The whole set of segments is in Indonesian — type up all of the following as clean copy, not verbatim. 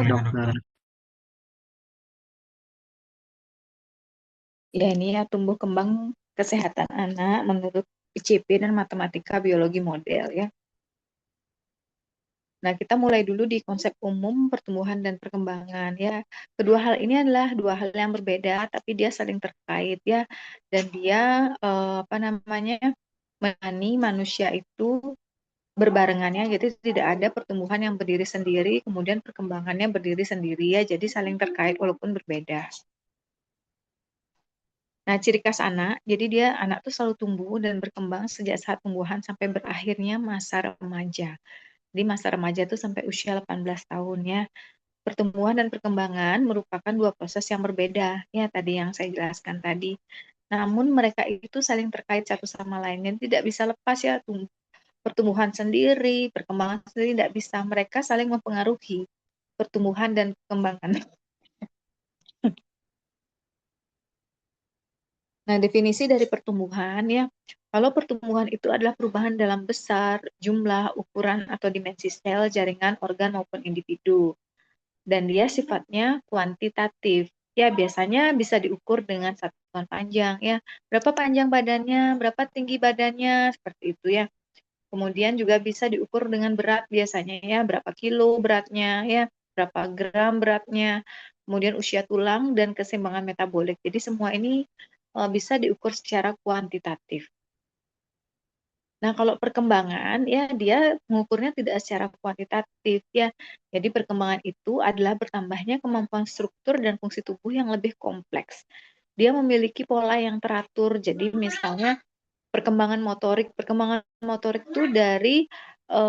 dokter. Ya, ini ya tumbuh kembang kesehatan anak menurut ICP dan matematika biologi model ya. Nah, kita mulai dulu di konsep umum pertumbuhan dan perkembangan ya. Kedua hal ini adalah dua hal yang berbeda, tapi dia saling terkait ya. Dan dia apa namanya menani manusia itu berbarengannya, jadi tidak ada pertumbuhan yang berdiri sendiri, kemudian perkembangannya berdiri sendiri ya. Jadi saling terkait walaupun berbeda. Nah, ciri khas anak, jadi dia anak tuh selalu tumbuh dan berkembang sejak saat tumbuhan sampai berakhirnya masa remaja. Di masa remaja itu sampai usia 18 tahun ya. Pertumbuhan dan perkembangan merupakan dua proses yang berbeda, ya tadi yang saya jelaskan tadi. Namun mereka itu saling terkait satu sama lain, dan tidak bisa lepas ya, pertumbuhan sendiri, perkembangan sendiri tidak bisa. Mereka saling mempengaruhi pertumbuhan dan perkembangan. Nah, definisi dari pertumbuhan ya, kalau pertumbuhan itu adalah perubahan dalam besar, jumlah, ukuran, atau dimensi sel, jaringan, organ, maupun individu. Dan dia sifatnya kuantitatif. Ya, biasanya bisa diukur dengan satuan panjang ya. Berapa panjang badannya, berapa tinggi badannya, seperti itu ya. Kemudian juga bisa diukur dengan berat biasanya ya, berapa kilo beratnya ya, berapa gram beratnya. Kemudian usia tulang dan keseimbangan metabolik. Jadi semua ini bisa diukur secara kuantitatif. Nah, kalau perkembangan ya dia mengukurnya tidak secara kuantitatif ya. Jadi perkembangan itu adalah bertambahnya kemampuan struktur dan fungsi tubuh yang lebih kompleks. Dia memiliki pola yang teratur. Jadi misalnya perkembangan motorik itu dari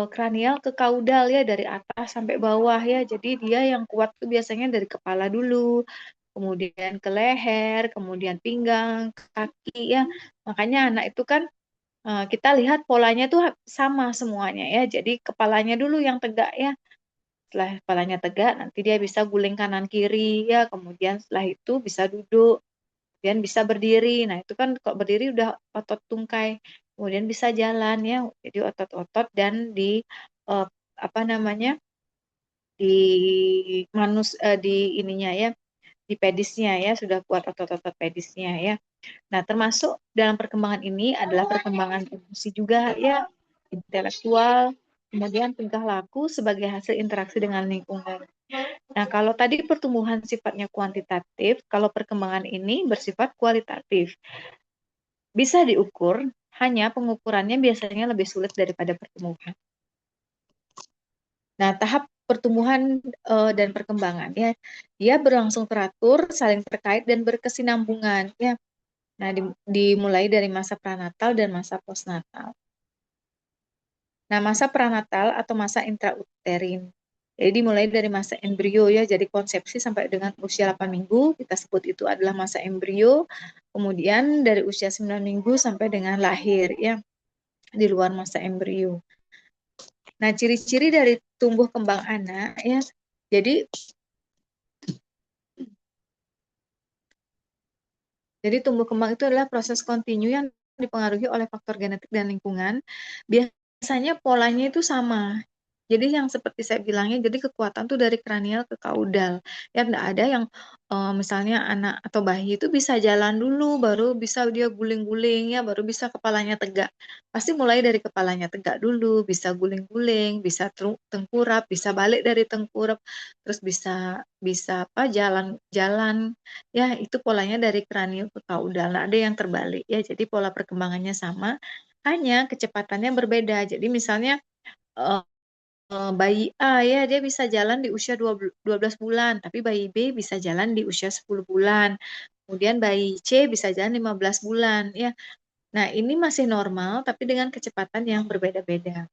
kranial ke kaudal ya, dari atas sampai bawah ya. Jadi dia yang kuat itu biasanya dari kepala dulu, kemudian ke leher, kemudian pinggang, kaki ya. Makanya anak itu kan kita lihat polanya tuh sama semuanya ya. Jadi kepalanya dulu yang tegak ya. Setelah kepalanya tegak, nanti dia bisa guling kanan kiri ya. Kemudian setelah itu bisa duduk, kemudian bisa berdiri. Nah, itu kan kok berdiri udah otot tungkai. Kemudian bisa jalan ya. Jadi otot-otot dan di eh, apa namanya? Di ininya ya, di pedisnya ya, sudah kuat otot-otot pedisnya ya. Nah, termasuk dalam perkembangan ini adalah perkembangan emosi juga ya, intelektual, kemudian tingkah laku sebagai hasil interaksi dengan lingkungan. Nah, kalau tadi pertumbuhan sifatnya kuantitatif, kalau perkembangan ini bersifat kualitatif. Bisa diukur, hanya pengukurannya biasanya lebih sulit daripada pertumbuhan. Nah, tahap pertumbuhan dan perkembangan ya, dia berlangsung teratur, saling terkait dan berkesinambungan ya. Nah, dimulai dari masa pranatal dan masa postnatal. Nah, masa pranatal atau masa intrauterin. Jadi dimulai dari masa embrio ya, jadi konsepsi sampai dengan usia 8 minggu, kita sebut itu adalah masa embrio. Kemudian dari usia 9 minggu sampai dengan lahir ya, di luar masa embrio. Nah, ciri-ciri dari tumbuh kembang anak ya. Jadi tumbuh kembang itu adalah proses kontinu yang dipengaruhi oleh faktor genetik dan lingkungan. Biasanya polanya itu sama. Jadi yang seperti saya bilangnya, jadi kekuatan tuh dari kranial ke kaudal. Ya enggak ada yang misalnya anak atau bayi itu bisa jalan dulu, baru bisa dia guling-guling ya, baru bisa kepalanya tegak. Pasti mulai dari kepalanya tegak dulu, bisa guling-guling, bisa tengkurap, bisa balik dari tengkurap, terus bisa bisa apa jalan-jalan ya, itu polanya dari kranial ke kaudal. Nah, ada yang terbalik ya. Jadi pola perkembangannya sama, hanya kecepatannya berbeda. Jadi misalnya eh, bayi A ya dia bisa jalan di usia 12 bulan, tapi bayi B bisa jalan di usia 10 bulan. Kemudian bayi C bisa jalan 15 bulan ya. Nah, ini masih normal tapi dengan kecepatan yang berbeda-beda.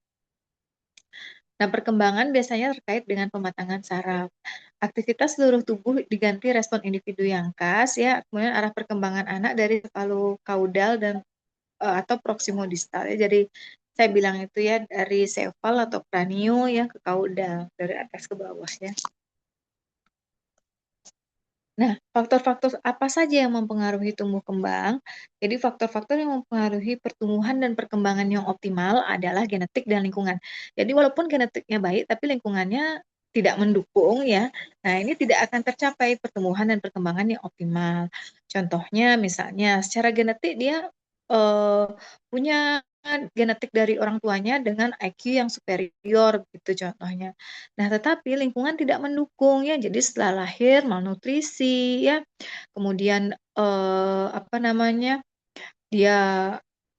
Nah, perkembangan biasanya terkait dengan pematangan saraf. Aktivitas seluruh tubuh diganti respon individu yang khas ya. Kemudian arah perkembangan anak dari kaudal dan atau proximodistal ya. Jadi saya bilang itu ya dari sefal atau kranio ya ke kaudal, dari atas ke bawah ya. Nah, faktor-faktor apa saja yang mempengaruhi tumbuh kembang? Jadi faktor-faktor yang mempengaruhi pertumbuhan dan perkembangan yang optimal adalah genetik dan lingkungan. Jadi walaupun genetiknya baik, tapi lingkungannya tidak mendukung ya, nah ini tidak akan tercapai pertumbuhan dan perkembangan yang optimal. Contohnya misalnya secara genetik dia punya genetik dari orang tuanya dengan IQ yang superior gitu contohnya. Nah, tetapi lingkungan tidak mendukung ya, jadi setelah lahir malnutrisi ya, kemudian apa namanya, dia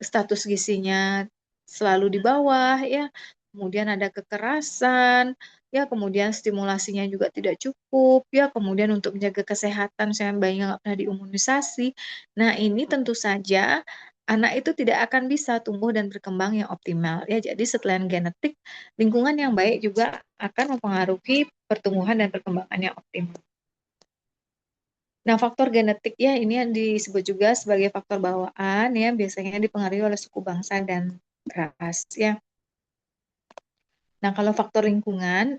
status gizinya selalu di bawah ya, kemudian ada kekerasan, ya kemudian stimulasinya juga tidak cukup, ya kemudian untuk menjaga kesehatan saya bayinya nggak pernah diimunisasi. Nah ini tentu saja anak itu tidak akan bisa tumbuh dan berkembang yang optimal ya. Jadi selain genetik, lingkungan yang baik juga akan mempengaruhi pertumbuhan dan perkembangan yang optimal. Nah, faktor genetik ya ini yang disebut juga sebagai faktor bawaan ya, biasanya dipengaruhi oleh suku bangsa dan ras ya. Nah, kalau faktor lingkungan,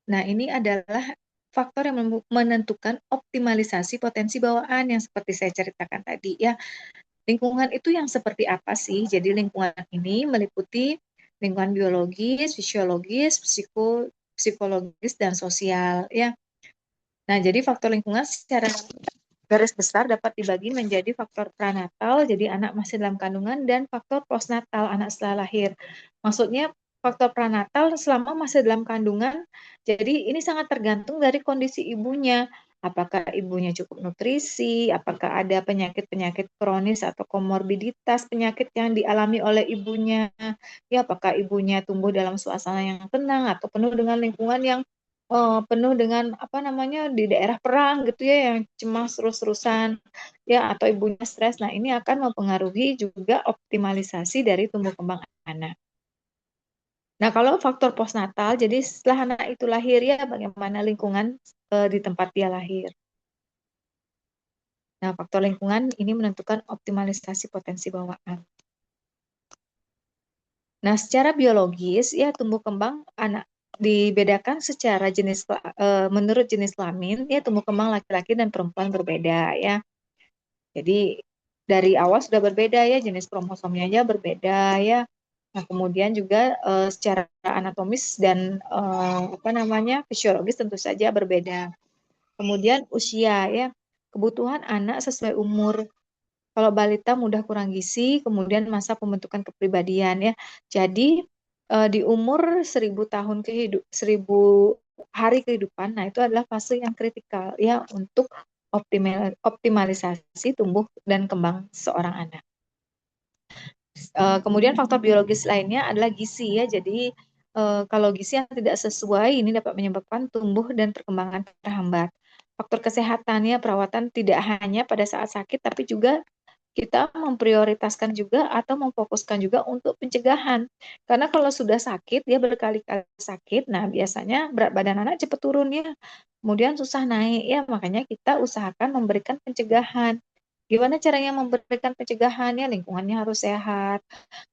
nah ini adalah faktor yang menentukan optimalisasi potensi bawaan yang seperti saya ceritakan tadi ya. Lingkungan itu yang seperti apa sih? Jadi lingkungan ini meliputi lingkungan biologis, fisiologis, psikologis dan sosial ya. Nah, jadi faktor lingkungan secara garis besar dapat dibagi menjadi faktor pranatal, jadi anak masih dalam kandungan, dan faktor postnatal, anak setelah lahir. Maksudnya faktor pranatal selama masih dalam kandungan, jadi ini sangat tergantung dari kondisi ibunya. Apakah ibunya cukup nutrisi, apakah ada penyakit-penyakit kronis atau komorbiditas penyakit yang dialami oleh ibunya, ya apakah ibunya tumbuh dalam suasana yang tenang atau penuh dengan lingkungan yang penuh dengan apa namanya di daerah perang gitu ya yang cemas terus-terusan ya atau ibunya stres. Nah, ini akan mempengaruhi juga optimalisasi dari tumbuh kembang anak. Nah, kalau faktor postnatal, jadi setelah anak itu lahir ya bagaimana lingkungan di tempat dia lahir. Nah, faktor lingkungan ini menentukan optimalisasi potensi bawaan. Nah, secara biologis ya tumbuh kembang anak dibedakan secara jenis menurut jenis kelamin ya tumbuh kembang laki-laki dan perempuan berbeda ya. Jadi dari awal sudah berbeda ya jenis kromosomnya aja berbeda ya. Nah, kemudian juga secara anatomis dan apa namanya fisiologis tentu saja berbeda. Kemudian usia ya. Kebutuhan anak sesuai umur. Kalau balita mudah kurang gizi, kemudian masa pembentukan kepribadian ya. Jadi di umur 1000 tahun 1000 hari kehidupan, nah itu adalah fase yang kritikal ya untuk optimalisasi tumbuh dan kembang seorang anak. Kemudian faktor biologis lainnya adalah gizi ya. Jadi kalau gizi yang tidak sesuai ini dapat menyebabkan tumbuh dan perkembangan terhambat. Faktor kesehatan ya, perawatan tidak hanya pada saat sakit tapi juga kita memprioritaskan juga atau memfokuskan juga untuk pencegahan. Karena kalau sudah sakit, dia berkali-kali sakit, nah biasanya berat badan anak cepat turun ya, kemudian susah naik ya, makanya kita usahakan memberikan pencegahan. Gimana caranya memberikan pencegahan ya? Lingkungannya harus sehat,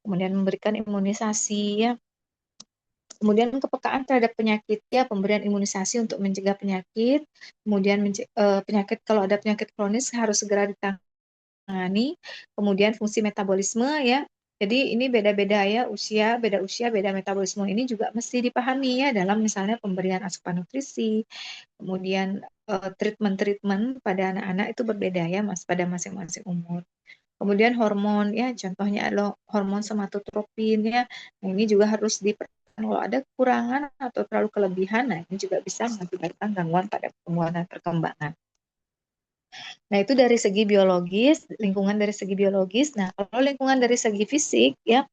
kemudian memberikan imunisasi ya, kemudian kepekaan terhadap penyakit ya, pemberian imunisasi untuk mencegah penyakit, kemudian penyakit kalau ada penyakit kronis harus segera ditangani, kemudian fungsi metabolisme ya. Jadi ini beda-beda ya beda usia, beda metabolisme ini juga mesti dipahami ya dalam misalnya pemberian asupan nutrisi, kemudian treatment-treatment pada anak-anak itu berbeda ya Mas pada masing-masing umur. Kemudian hormon ya, contohnya adalah hormon somatotropin ya. Nah, ini juga harus diperhatikan kalau ada kekurangan atau terlalu kelebihan, nah ini juga bisa mengakibatkan gangguan pada pertumbuhan dan perkembangan. Nah, itu dari segi biologis, lingkungan dari segi biologis. Nah, kalau lingkungan dari segi fisik ya,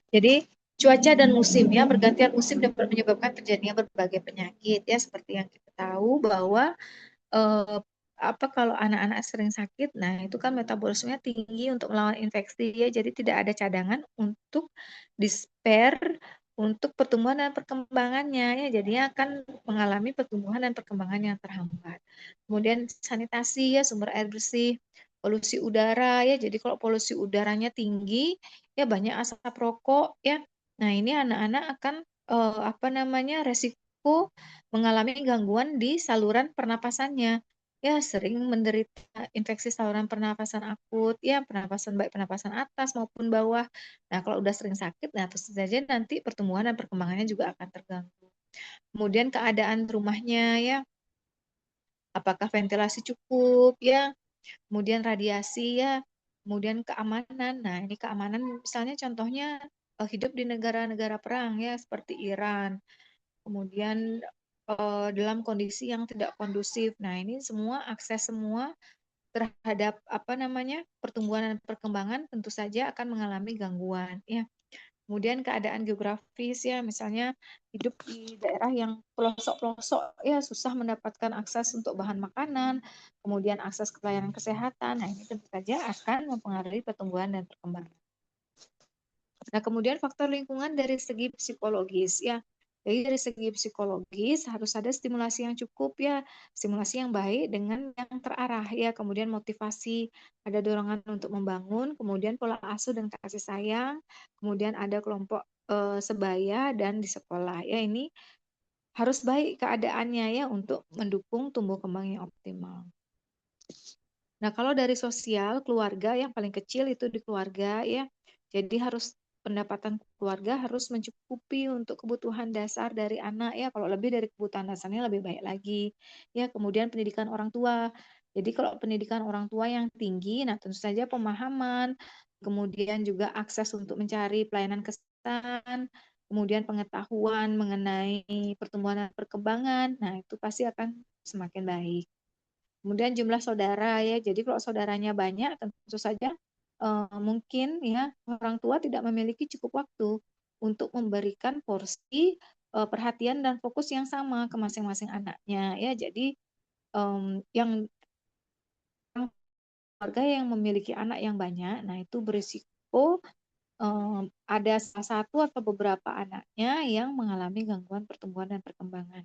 jadi cuaca dan musim ya, bergantian musim dapat menyebabkan terjadinya berbagai penyakit ya, seperti yang kita tahu bahwa eh, apa kalau anak-anak sering sakit, nah itu kan metabolismenya tinggi untuk melawan infeksi ya, jadi tidak ada cadangan untuk di-spare untuk pertumbuhan dan perkembangannya ya, jadinya akan mengalami pertumbuhan dan perkembangan yang terhambat. Kemudian sanitasi ya, sumber air bersih, polusi udara ya, jadi kalau polusi udaranya tinggi ya banyak asap rokok ya. Nah, ini anak-anak akan apa namanya resiko mengalami gangguan di saluran pernapasannya. Ya, sering menderita infeksi saluran pernapasan akut, ya, pernapasan baik pernapasan atas maupun bawah. Nah, kalau udah sering sakit, nah tentu saja nanti pertumbuhan dan perkembangannya juga akan terganggu. Kemudian keadaan rumahnya ya, apakah ventilasi cukup ya, kemudian radiasi ya, kemudian keamanan. Nah, ini keamanan misalnya contohnya hidup di negara-negara perang ya seperti Iran. Kemudian dalam kondisi yang tidak kondusif. Nah, ini semua akses semua terhadap apa namanya pertumbuhan dan perkembangan tentu saja akan mengalami gangguan ya. Kemudian keadaan geografis ya, misalnya hidup di daerah yang pelosok-pelosok ya susah mendapatkan akses untuk bahan makanan, kemudian akses ke pelayanan kesehatan. Nah, ini tentu saja akan mempengaruhi pertumbuhan dan perkembangan. Nah, kemudian faktor lingkungan dari segi psikologis ya. Jadi dari segi psikologis harus ada stimulasi yang cukup ya, stimulasi yang baik dengan yang terarah ya, kemudian motivasi, ada dorongan untuk membangun, kemudian pola asuh dan kasih sayang, kemudian ada kelompok sebaya dan di sekolah ya, ini harus baik keadaannya ya untuk mendukung tumbuh kembang yang optimal. Nah, kalau dari sosial, keluarga yang paling kecil itu di keluarga ya. Jadi harus pendapatan keluarga harus mencukupi untuk kebutuhan dasar dari anak ya. Kalau lebih dari kebutuhan dasarnya lebih baik lagi. Ya, kemudian pendidikan orang tua. Jadi kalau pendidikan orang tua yang tinggi, nah tentu saja pemahaman, kemudian juga akses untuk mencari pelayanan kesehatan, kemudian pengetahuan mengenai pertumbuhan dan perkembangan. Nah, itu pasti akan semakin baik. Kemudian jumlah saudara ya, jadi kalau saudaranya banyak tentu saja mungkin ya orang tua tidak memiliki cukup waktu untuk memberikan porsi perhatian dan fokus yang sama ke masing-masing anaknya ya. Jadi yang keluarga yang memiliki anak yang banyak, nah itu berisiko ada salah satu atau beberapa anaknya yang mengalami gangguan pertumbuhan dan perkembangan.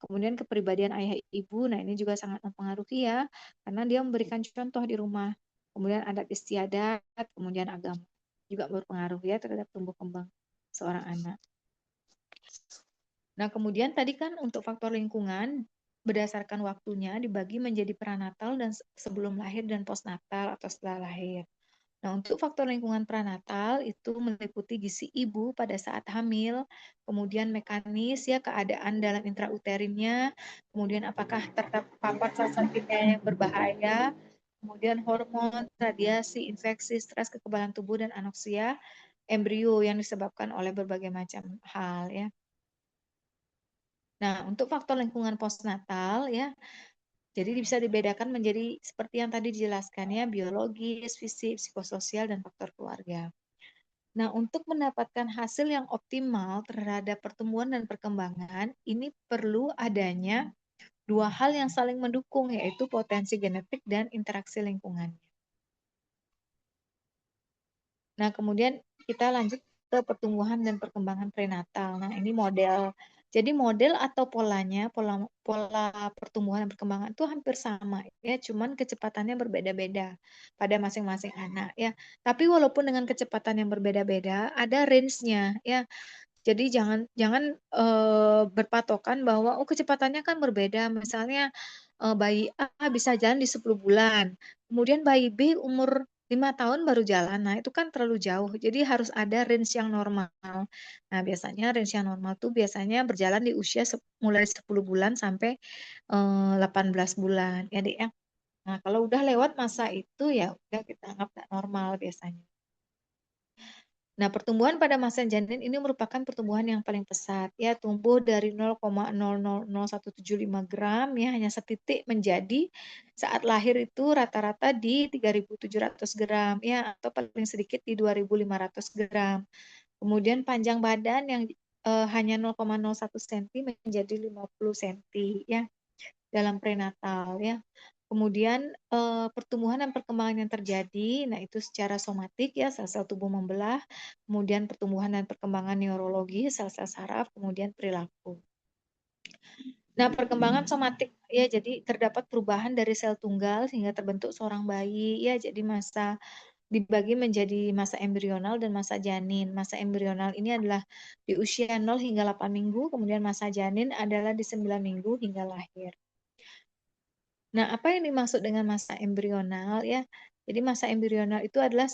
Kemudian kepribadian ayah ibu, nah ini juga sangat mempengaruhi ya, karena dia memberikan contoh di rumah. Kemudian adat istiadat, kemudian agama juga berpengaruh ya terhadap tumbuh kembang seorang anak. Nah, kemudian tadi kan untuk faktor lingkungan berdasarkan waktunya dibagi menjadi pranatal dan sebelum lahir dan postnatal atau setelah lahir. Nah, untuk faktor lingkungan pranatal itu meliputi gizi ibu pada saat hamil, kemudian mekanis ya keadaan dalam intrauterinnya, kemudian apakah terpapar zat kimia yang berbahaya, kemudian hormon, radiasi, infeksi, stres, kekebalan tubuh dan anoksia embrio yang disebabkan oleh berbagai macam hal ya. Nah, untuk faktor lingkungan postnatal ya, jadi bisa dibedakan menjadi seperti yang tadi dijelaskan ya, biologis, fisik, psikososial, dan faktor keluarga. Nah, untuk mendapatkan hasil yang optimal terhadap pertumbuhan dan perkembangan, ini perlu adanya dua hal yang saling mendukung, yaitu potensi genetik dan interaksi lingkungan. Nah, kemudian kita lanjut ke pertumbuhan dan perkembangan prenatal. Nah, ini model. Jadi model atau polanya, pola pertumbuhan dan perkembangan itu hampir sama ya, cuman kecepatannya berbeda-beda pada masing-masing anak ya. Tapi walaupun dengan kecepatan yang berbeda-beda, ada range-nya ya. Jadi jangan jangan berpatokan bahwa oh kecepatannya kan berbeda. Misalnya bayi A bisa jalan di 10 bulan, kemudian bayi B umur 5 tahun baru jalan. Nah, itu kan terlalu jauh. Jadi harus ada range yang normal. Nah, biasanya range yang normal tuh biasanya berjalan di usia mulai 10 bulan sampai 18 bulan ya, Dek ya. Nah, kalau udah lewat masa itu ya udah kita anggap nggak normal biasanya. Nah, pertumbuhan pada masa janin ini merupakan pertumbuhan yang paling pesat, ya tumbuh dari 0,000175 gram ya hanya setitik menjadi saat lahir itu rata-rata di 3.700 gram ya atau paling sedikit di 2.500 gram. Kemudian panjang badan yang hanya 0,01 cm menjadi 50 cm ya dalam prenatal ya. Kemudian pertumbuhan dan perkembangan yang terjadi, nah itu secara somatik ya, sel-sel tubuh membelah, kemudian pertumbuhan dan perkembangan neurologi, sel-sel saraf, kemudian perilaku. Nah, perkembangan somatik ya, jadi terdapat perubahan dari sel tunggal sehingga terbentuk seorang bayi ya, jadi masa dibagi menjadi masa embrional dan masa janin. Masa embrional ini adalah di usia 0 hingga 8 minggu, kemudian masa janin adalah di 9 minggu hingga lahir. Nah, apa yang dimaksud dengan masa embrional ya? Jadi masa embrional itu adalah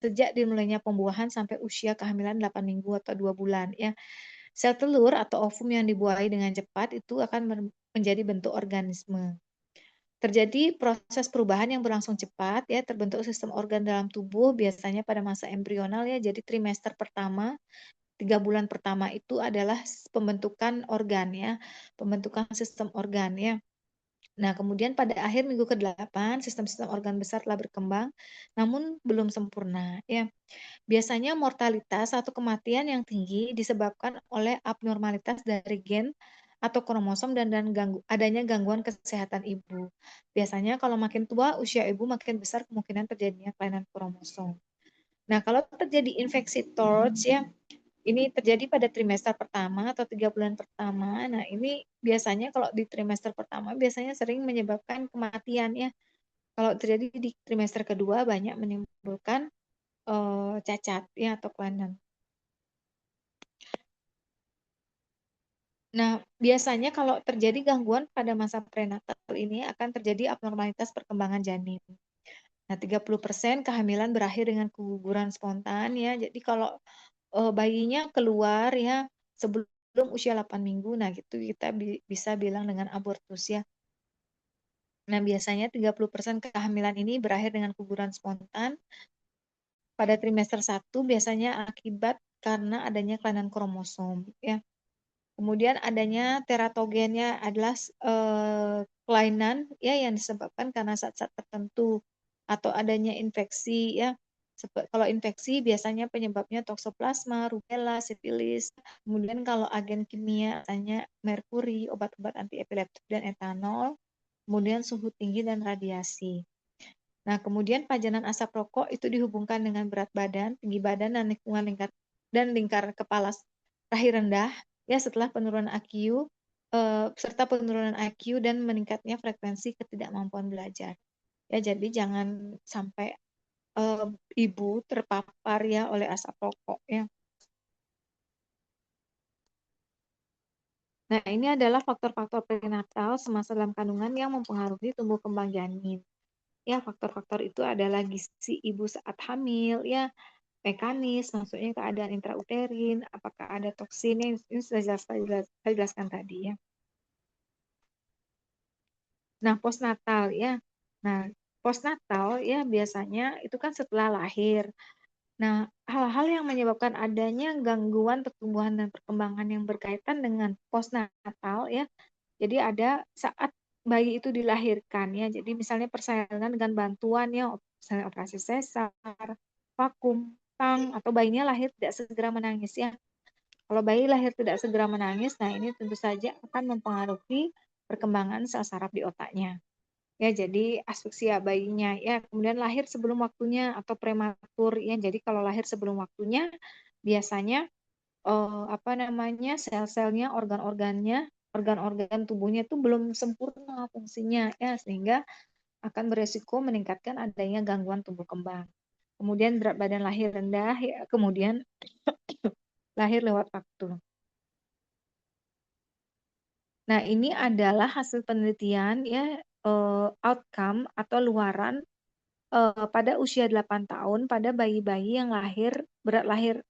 sejak dimulainya pembuahan sampai usia kehamilan 8 minggu atau 2 bulan ya. Sel telur atau ovum yang dibuahi dengan cepat itu akan menjadi bentuk organisme. Terjadi proses perubahan yang berlangsung cepat ya, terbentuk sistem organ dalam tubuh biasanya pada masa embrional ya. Jadi trimester pertama, 3 bulan pertama itu adalah pembentukan organ ya, pembentukan sistem organ ya. Nah, kemudian pada akhir minggu ke-8 sistem-sistem organ besar telah berkembang namun belum sempurna ya. Biasanya mortalitas atau kematian yang tinggi disebabkan oleh abnormalitas dari gen atau kromosom dan adanya gangguan kesehatan ibu. Biasanya kalau makin tua usia ibu makin besar kemungkinan terjadinya kelainan kromosom. Nah, kalau terjadi infeksi TORCH ya, ini terjadi pada trimester pertama atau 3 bulan pertama. Nah, ini biasanya kalau di trimester pertama biasanya sering menyebabkan kematian ya. Kalau terjadi di trimester kedua banyak menimbulkan cacat ya atau kelainan. Nah, biasanya kalau terjadi gangguan pada masa prenatal ini akan terjadi abnormalitas perkembangan janin. Nah, 30% kehamilan berakhir dengan keguguran spontan ya. Jadi kalau bayinya keluar ya sebelum usia 8 minggu, nah gitu kita bisa bilang dengan abortus ya. Nah, biasanya 30% kehamilan ini berakhir dengan keguguran spontan. Pada trimester 1 biasanya akibat karena adanya kelainan kromosom ya. Kemudian adanya teratogennya adalah kelainan ya yang disebabkan karena zat-zat tertentu atau adanya infeksi ya. Kalau infeksi biasanya penyebabnya toksoplasma, rubella, sifilis. Kemudian kalau agen kimia misalnya merkuri, obat-obat antiepileptik dan etanol. Kemudian suhu tinggi dan radiasi. Nah, kemudian pajanan asap rokok itu dihubungkan dengan berat badan, tinggi badan, dan lingkar kepala rahim rendah ya setelah penurunan IQ serta penurunan IQ dan meningkatnya frekuensi ketidakmampuan belajar. Ya, jadi jangan sampai ibu terpapar ya oleh asap rokok ya. Nah, ini adalah faktor-faktor prenatal semasa dalam kandungan yang mempengaruhi tumbuh kembang janin. Ya, faktor-faktor itu adalah gizi ibu saat hamil, ya, mekanis, maksudnya keadaan intrauterin, apakah ada toksin, ini sudah saya jelaskan tadi ya. Nah, postnatal ya. Nah, postnatal ya biasanya itu kan setelah lahir. Nah, hal-hal yang menyebabkan adanya gangguan pertumbuhan dan perkembangan yang berkaitan dengan postnatal ya. Jadi ada saat bayi itu dilahirkan ya. Jadi misalnya persalinan dengan bantuan ya, misalnya operasi sesar, vakum, tang, atau bayinya lahir tidak segera menangis ya. Kalau bayi lahir tidak segera menangis, nah ini tentu saja akan mempengaruhi perkembangan sel saraf di otaknya. Ya, jadi asfiksia bayinya ya, kemudian lahir sebelum waktunya atau prematur ya. Jadi kalau lahir sebelum waktunya biasanya apa namanya sel-selnya, organ-organ tubuhnya itu belum sempurna fungsinya ya sehingga akan beresiko meningkatkan adanya gangguan tumbuh kembang. Kemudian berat badan lahir rendah ya, kemudian lahir lewat waktu. Nah, ini adalah hasil penelitian ya outcome atau luaran pada usia 8 tahun pada bayi-bayi yang berat lahir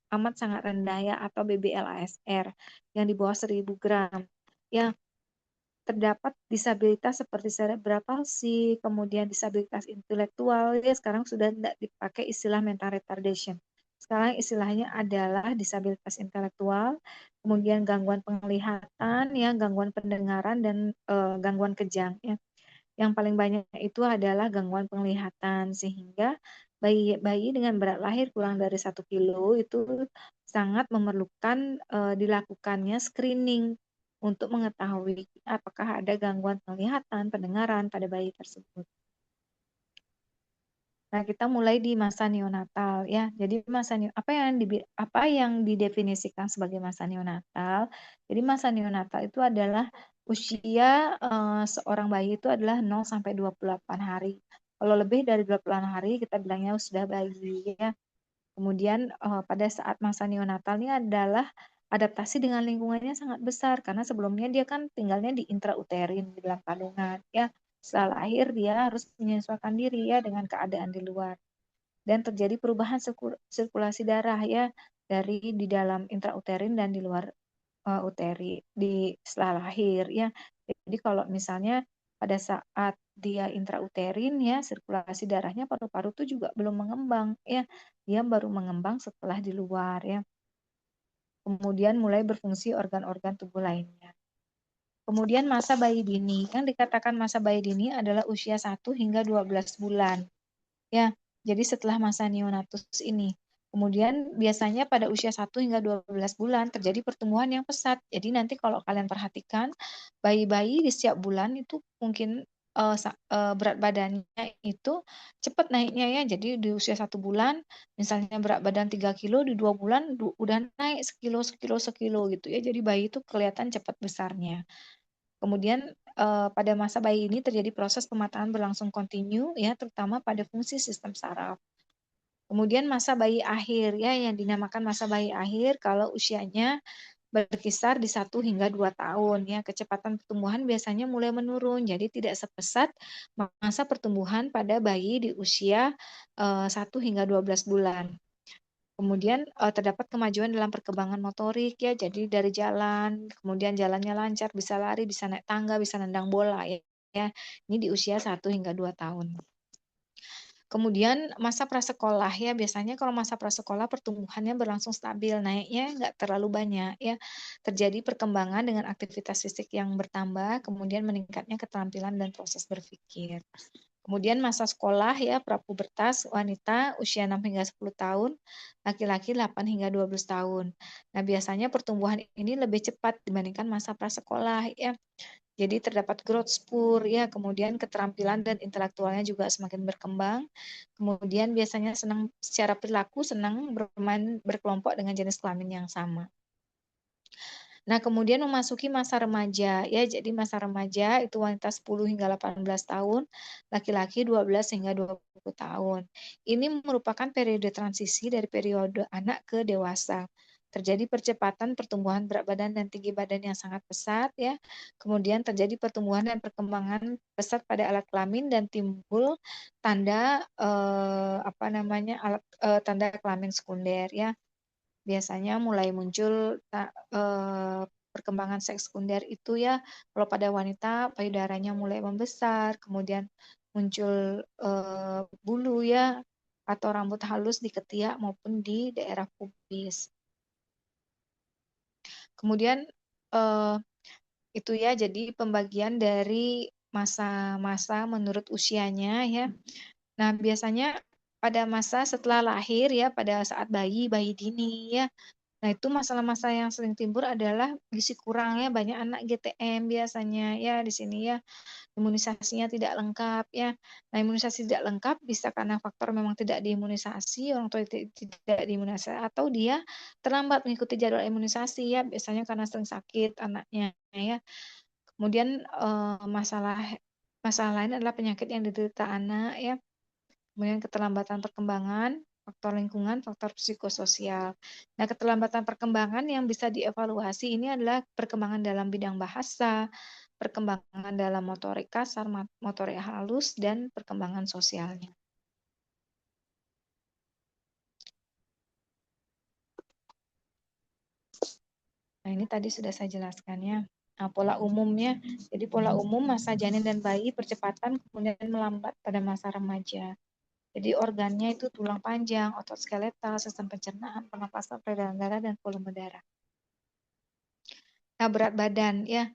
amat sangat rendah ya atau BBLASR yang di bawah 1000 gram. Ya, terdapat disabilitas seperti cerebral palsy, kemudian disabilitas intelektual ya sekarang sudah tidak dipakai istilah mental retardation. Sekarang istilahnya adalah disabilitas intelektual, kemudian gangguan penglihatan ya, gangguan pendengaran dan gangguan kejang ya. Yang paling banyak itu adalah gangguan penglihatan sehingga bayi dengan berat lahir kurang dari 1 kilo itu sangat memerlukan dilakukannya screening untuk mengetahui apakah ada gangguan penglihatan, pendengaran pada bayi tersebut. Nah, kita mulai di masa neonatal ya. Jadi apa yang didefinisikan sebagai masa neonatal? Jadi masa neonatal itu adalah usia seorang bayi itu adalah 0 sampai 28 hari. Kalau lebih dari 28 hari kita bilangnya sudah bayi ya. Kemudian pada saat masa neonatal ini adalah adaptasi dengan lingkungannya sangat besar karena sebelumnya dia kan tinggalnya di intrauterin di dalam kandungan ya. Setelah lahir dia harus menyesuaikan diri ya dengan keadaan di luar dan terjadi perubahan sirkulasi darah ya. dari di dalam intrauterin dan di luar uteri di setelah lahir ya. Jadi kalau misalnya pada saat dia intrauterin ya, sirkulasi darahnya paru-paru tuh juga belum mengembang ya. Dia baru mengembang setelah di luar ya. Kemudian mulai berfungsi organ-organ tubuh lainnya. Kemudian masa bayi dini. Yang dikatakan masa bayi dini adalah usia 1 hingga 12 bulan. Ya, jadi setelah masa neonatus ini. Kemudian biasanya pada usia 1 hingga 12 bulan terjadi pertumbuhan yang pesat. Jadi nanti kalau kalian perhatikan, bayi-bayi di setiap bulan itu mungkin berat badannya itu cepat naiknya ya. Jadi di usia 1 bulan, misalnya berat badan 3 kilo, di 2 bulan udah naik sekilo, sekilo, sekilo gitu ya. Jadi bayi itu kelihatan cepat besarnya. Kemudian pada masa bayi ini terjadi proses pematangan berlangsung kontinu ya, terutama pada fungsi sistem saraf. Kemudian masa bayi akhir ya, yang dinamakan masa bayi akhir kalau usianya berkisar di 1 hingga 2 tahun ya. Kecepatan pertumbuhan biasanya mulai menurun, jadi tidak sepesat masa pertumbuhan pada bayi di usia 1 hingga 12 bulan. Kemudian terdapat kemajuan dalam perkembangan motorik ya, jadi dari jalan, kemudian jalannya lancar, bisa lari, bisa naik tangga, bisa nendang bola ya. Ini di usia 1 hingga 2 tahun. Kemudian masa prasekolah ya, biasanya kalau masa prasekolah pertumbuhannya berlangsung stabil, naiknya nggak terlalu banyak ya. Terjadi perkembangan dengan aktivitas fisik yang bertambah, kemudian meningkatnya keterampilan dan proses berpikir. Kemudian masa sekolah ya, prapubertas wanita usia 6 hingga 10 tahun, laki-laki 8 hingga 12 tahun. Nah, biasanya pertumbuhan ini lebih cepat dibandingkan masa prasekolah ya. Jadi terdapat growth spur ya, kemudian keterampilan dan intelektualnya juga semakin berkembang. Kemudian biasanya senang secara perilaku, senang bermain berkelompok dengan jenis kelamin yang sama. Nah, kemudian memasuki masa remaja ya. Jadi masa remaja itu wanita 10 hingga 18 tahun, laki-laki 12 hingga 20 tahun. Ini merupakan periode transisi dari periode anak ke dewasa. Terjadi percepatan pertumbuhan berat badan dan tinggi badan yang sangat pesat ya. Kemudian terjadi pertumbuhan dan perkembangan pesat pada alat kelamin dan timbul tanda tanda kelamin sekunder ya. Biasanya mulai muncul perkembangan seks sekunder itu ya, kalau pada wanita payudaranya mulai membesar, kemudian muncul bulu ya, atau rambut halus di ketiak maupun di daerah pubis. Kemudian itu ya, jadi pembagian dari masa-masa menurut usianya ya. Nah, biasanya pada masa setelah lahir ya, pada saat bayi dini ya. Nah, itu masalah-masalah yang sering timbul adalah gizi kurang ya, banyak anak GTM biasanya ya di sini ya, imunisasinya tidak lengkap ya. Nah, imunisasi tidak lengkap bisa karena faktor memang tidak diimunisasi, orang tua tidak diimunisasi, atau dia terlambat mengikuti jadwal imunisasi ya, biasanya karena sering sakit anaknya ya. Kemudian masalah masalah lain adalah penyakit yang diderita anak ya. Kemudian keterlambatan perkembangan, faktor lingkungan, faktor psikososial. Nah, keterlambatan perkembangan yang bisa dievaluasi ini adalah perkembangan dalam bidang bahasa, perkembangan dalam motorik kasar, motorik halus, dan perkembangan sosialnya. Nah, ini tadi sudah saya jelaskan ya. Nah, pola umumnya, jadi pola umum masa janin dan bayi percepatan kemudian melambat pada masa remaja. Jadi organnya itu tulang panjang, otot skeletal, sistem pencernaan, pernapasan, peredaran darah, dan volume darah. Nah, berat badan ya.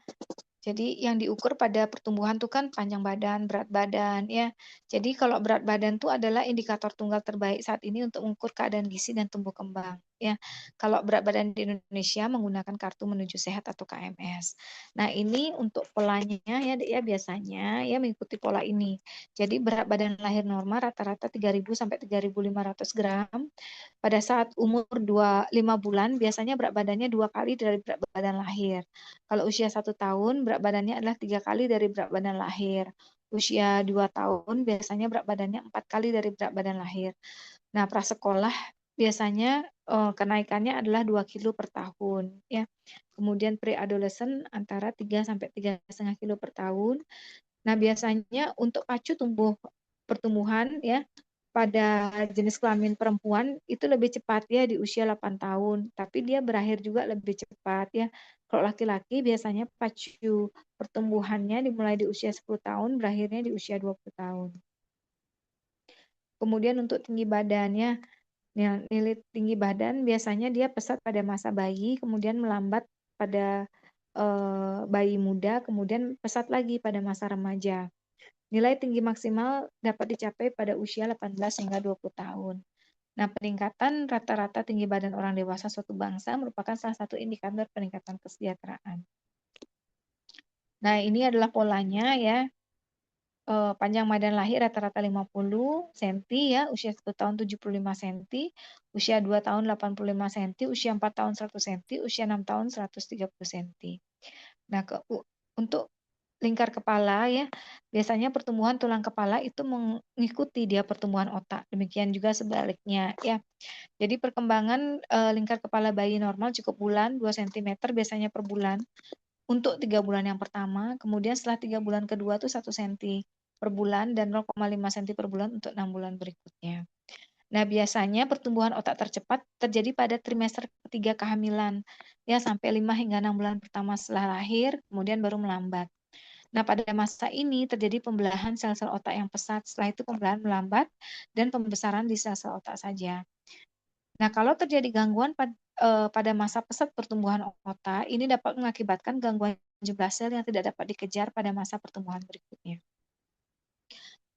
Jadi yang diukur pada pertumbuhan tuh kan panjang badan, berat badan ya. Jadi kalau berat badan tuh adalah indikator tunggal terbaik saat ini untuk mengukur keadaan gizi dan tumbuh kembang ya. Kalau berat badan di Indonesia menggunakan kartu menuju sehat atau KMS. Nah, ini untuk polanya ya biasanya ya mengikuti pola ini. Jadi berat badan lahir normal rata-rata 3.000 sampai 3.500 gram. Pada saat umur 5 bulan biasanya berat badannya 2 kali dari berat badan lahir. Kalau usia 1 tahun berat badannya adalah 3 kali dari berat badan lahir. Usia 2 tahun biasanya berat badannya 4 kali dari berat badan lahir. Nah, prasekolah biasanya kenaikannya adalah 2 kilo per tahun ya. Kemudian pre-adolescent antara 3 sampai 3,5 kilo per tahun. Nah, biasanya untuk pacu pertumbuhan ya pada jenis kelamin perempuan itu lebih cepat ya di usia 8 tahun, tapi dia berakhir juga lebih cepat ya. Kalau laki-laki biasanya pacu pertumbuhannya dimulai di usia 10 tahun, berakhirnya di usia 20 tahun. Kemudian untuk tinggi badannya, nilai tinggi badan biasanya dia pesat pada masa bayi, kemudian melambat pada bayi muda, kemudian pesat lagi pada masa remaja. Nilai tinggi maksimal dapat dicapai pada usia 18 hingga 20 tahun. Nah, peningkatan rata-rata tinggi badan orang dewasa suatu bangsa merupakan salah satu indikator peningkatan kesejahteraan. Nah, ini adalah polanya ya. Panjang badan lahir rata-rata 50 cm ya, usia 1 tahun 75 cm, usia 2 tahun 85 cm, usia 4 tahun 100 cm, usia 6 tahun 130 cm. Nah, untuk lingkar kepala ya, biasanya pertumbuhan tulang kepala itu mengikuti dia pertumbuhan otak. Demikian juga sebaliknya ya. Jadi perkembangan lingkar kepala bayi normal cukup bulan 2 cm biasanya per bulan untuk 3 bulan yang pertama, kemudian setelah 3 bulan kedua tuh 1 cm per bulan dan 0,5 cm per bulan untuk 6 bulan berikutnya. Nah, biasanya pertumbuhan otak tercepat terjadi pada trimester ketiga kehamilan, ya sampai 5 hingga 6 bulan pertama setelah lahir, kemudian baru melambat. Nah, pada masa ini terjadi pembelahan sel-sel otak yang pesat, setelah itu pembelahan melambat dan pembesaran di sel-sel otak saja. Nah, kalau terjadi gangguan pada masa pesat pertumbuhan otak, ini dapat mengakibatkan gangguan jumlah sel yang tidak dapat dikejar pada masa pertumbuhan berikutnya.